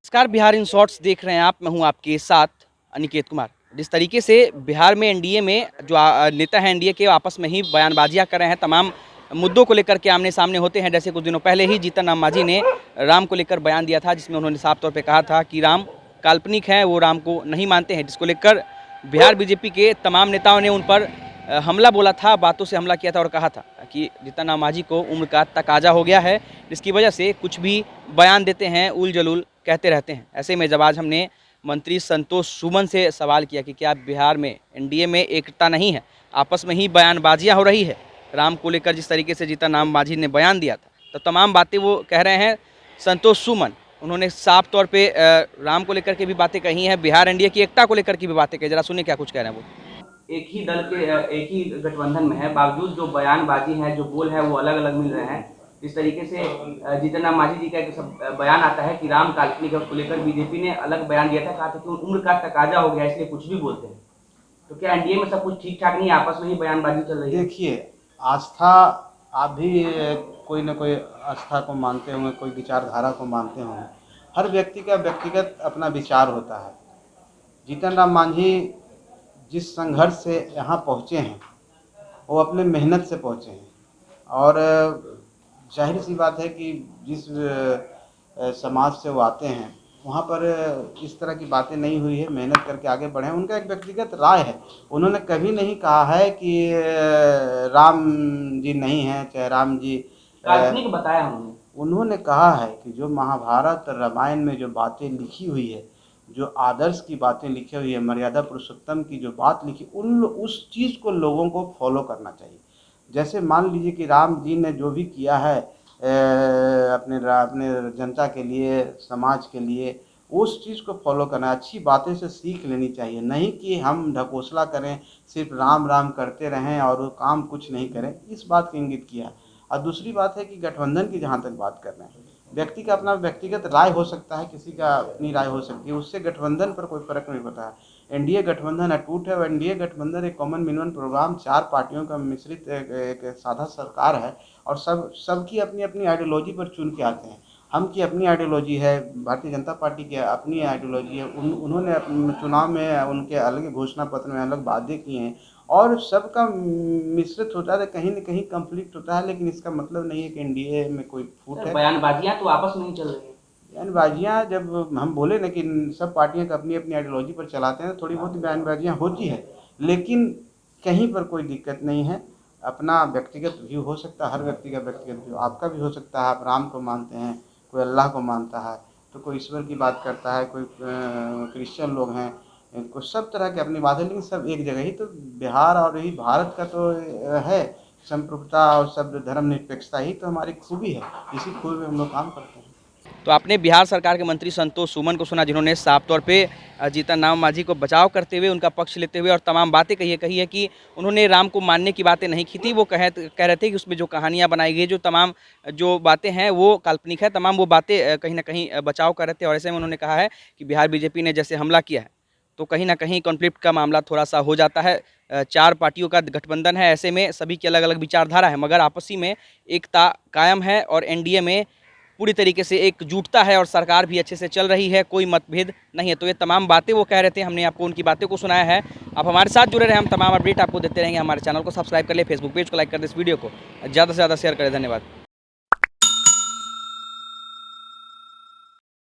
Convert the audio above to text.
नमस्कार, Bihar in shorts देख रहे हैं आप। मैं हूं आपके साथ अनिकेत कुमार। जिस तरीके से बिहार में एनडीए में जो नेता हैं एनडीए के आपस में ही बयानबाजियां कर रहे हैं, तमाम मुद्दों को लेकर के आमने सामने होते हैं। जैसे कुछ दिनों पहले ही जीतन राम मांझी ने राम को लेकर बयान दिया था, जिसमें उन्होंने साफ तौर पर कहा था कि राम काल्पनिक है, वो राम को नहीं मानते हैं। जिसको लेकर बिहार बीजेपी के तमाम नेताओं ने उन पर हमला बोला था, बातों से हमला किया था और कहा था कि जीतन राम मांझी को उम्र का तकाजा हो गया है, जिसकी वजह से कुछ भी बयान देते हैं, उल जलूल कहते रहते हैं। ऐसे में जब आज हमने मंत्री संतोष सुमन से सवाल किया कि क्या बिहार में एनडीए में एकता नहीं है, आपस में ही बयानबाजियां हो रही है राम को लेकर, जिस तरीके से जीतन राम मांझी ने बयान दिया था, तो तमाम बातें वो कह रहे हैं संतोष सुमन। उन्होंने साफ तौर पे राम को लेकर के भी बातें कही हैं, बिहार एनडीए की एकता को लेकर की भी बातें कही। जरा सुनिए क्या कुछ कह रहे हैं वो। एक ही दल के एक ही गठबंधन में है, बावजूद जो बयानबाजी है, जो बोल है, वो अलग अलग मिल रहे हैं। इस तरीके से जीतन राम मांझी जी का एक सब बयान आता है कि राम काल्पनिक है, उसको लेकर बीजेपी ने अलग बयान दिया था, कहा था कि उम्र का तकाजा हो गया इसलिए कुछ भी बोलते हैं। तो क्या एनडीए में सब कुछ ठीक ठाक नहीं है, आपस में ही बयानबाजी चल रही है? देखिए, आस्था, आप भी कोई ना कोई आस्था को मानते होंगे, कोई विचारधारा को मानते होंगे। हर व्यक्ति का व्यक्तिगत अपना विचार होता है। जीतन राम मांझी जिस संघर्ष से यहाँ पहुँचे हैं, वो अपने मेहनत से पहुँचे हैं। और जाहिर सी बात है कि जिस समाज से वो आते हैं, वहाँ पर इस तरह की बातें नहीं हुई है, मेहनत करके आगे बढ़े हैं। उनका एक व्यक्तिगत राय है। उन्होंने कभी नहीं कहा है कि राम जी नहीं हैं, चाहे राम जी काल्पनिक बताया उन्होंने कहा है कि जो महाभारत रामायण में जो बातें लिखी हुई है, जो आदर्श की बातें लिखी हुई है, मर्यादा पुरुषोत्तम की जो बात लिखी, उस चीज़ को लोगों को फॉलो करना चाहिए। जैसे मान लीजिए कि राम जी ने जो भी किया है अपने जनता के लिए, समाज के लिए, उस चीज़ को फॉलो करना, अच्छी बातें से सीख लेनी चाहिए। नहीं कि हम ढकोसला करें, सिर्फ राम राम करते रहें और वो काम कुछ नहीं करें, इस बात को इंगित किया। और दूसरी बात है कि गठबंधन की जहाँ तक बात कर रहे हैं, व्यक्ति का अपना व्यक्तिगत राय हो सकता है, किसी का अपनी राय हो सकती है, उससे गठबंधन पर कोई फर्क नहीं पड़ता है। एनडीए गठबंधन अटूट है और एनडीए गठबंधन एक कॉमन मिनिमम प्रोग्राम, 4 पार्टियों का मिश्रित एक साझा सरकार है। और सबकी अपनी अपनी आइडियोलॉजी पर चुन के आते हैं। हम की अपनी आइडियोलॉजी है, भारतीय जनता पार्टी की अपनी आइडियोलॉजी है। उन्होंने अपने चुनाव में उनके अलग घोषणा पत्र में अलग वादे किए हैं और सबका मिश्रित होता है, कहीं न कहीं कॉन्फ्लिक्ट होता है। लेकिन इसका मतलब नहीं है कि एनडीए में कोई फूट है। बयानबाजियां तो आपस में ही चल रही है। बयानबाजियाँ, जब हम बोले ना कि सब पार्टियां अपनी अपनी आइडियोलॉजी पर चलाते हैं, थोड़ी बहुत बयानबाजियाँ होती है, लेकिन कहीं पर कोई दिक्कत नहीं है। अपना व्यक्तिगत व्यू हो सकता है, हर व्यक्ति का व्यक्तिगत व्यू आपका भी हो सकता है। आप राम को मानते हैं, कोई अल्लाह को मानता है, तो कोई ईश्वर की बात करता है, कोई क्रिश्चियन लोग हैं, कुछ सब तरह की अपनी बात है, लेकिन सब एक जगह ही। तो बिहार और यही भारत का तो है संप्रभुता और सब धर्मनिरपेक्षता ही तो हमारी खूबी है। इसी खूबी में हम लोग काम करते हैं। तो आपने बिहार सरकार के मंत्री संतोष सुमन को सुना, जिन्होंने साफ तौर पे जीतन राम मांझी को बचाव करते हुए, उनका पक्ष लेते हुए और तमाम बातें कही है कि उन्होंने राम को मानने की बातें नहीं की थी। वो कह रहे थे कि उसमें जो कहानियां बनाई गई, जो तमाम जो बातें हैं वो काल्पनिक है, तमाम वो बातें कहीं ना कहीं बचाव कर रहे थे। और ऐसे में उन्होंने कहा है कि बिहार बीजेपी ने जैसे हमला किया है, तो कहीं ना कहीं कॉन्फ्लिक्ट का मामला थोड़ा सा हो जाता है। 4 पार्टियों का गठबंधन है, ऐसे में सभी की अलग अलग विचारधारा है, मगर आपसी में एकता कायम है और एनडीए में पूरी तरीके से एकजुटता है और सरकार भी अच्छे से चल रही है, कोई मतभेद नहीं है। तो ये तमाम बातें वो कह रहे थे, हमने आपको उनकी बातें को सुनाया है। आप हमारे साथ जुड़े रहें, हम तमाम अपडेट आपको देते रहेंगे। हमारे चैनल को सब्सक्राइब कर ले, फेसबुक पेज को लाइक कर दे, इस वीडियो को ज़्यादा से ज़्यादा शेयर करें। धन्यवाद।